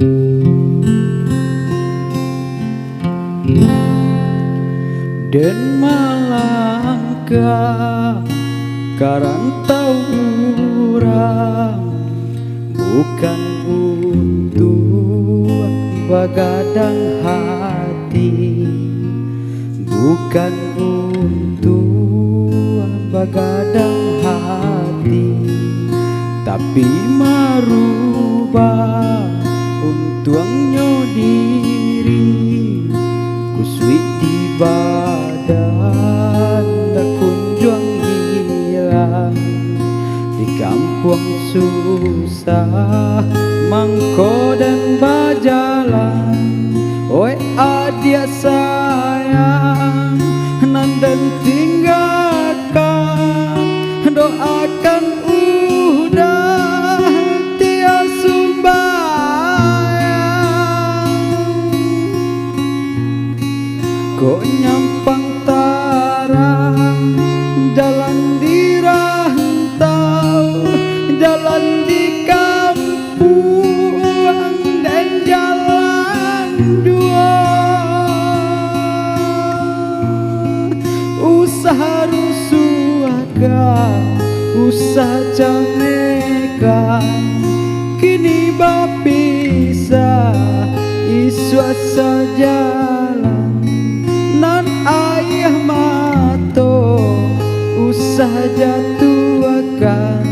Den malangka karantau urang bukan untuk begadang hati, bukan untuk begadang hati, tapi merubah untungnya diri kusui di badan dak kunjung hilang di kampung susah mangko dan bajalan. Oi adia sayang nandan tinggalkan doakan udah tia sumbayang kok nyampang tarang jalan di rantau, jalan di kampung dan jalan dua. Usaha rusuhaka, usaha cameka, kini bapisa iswa sajalan. Nan ayah mato usah jatuh akan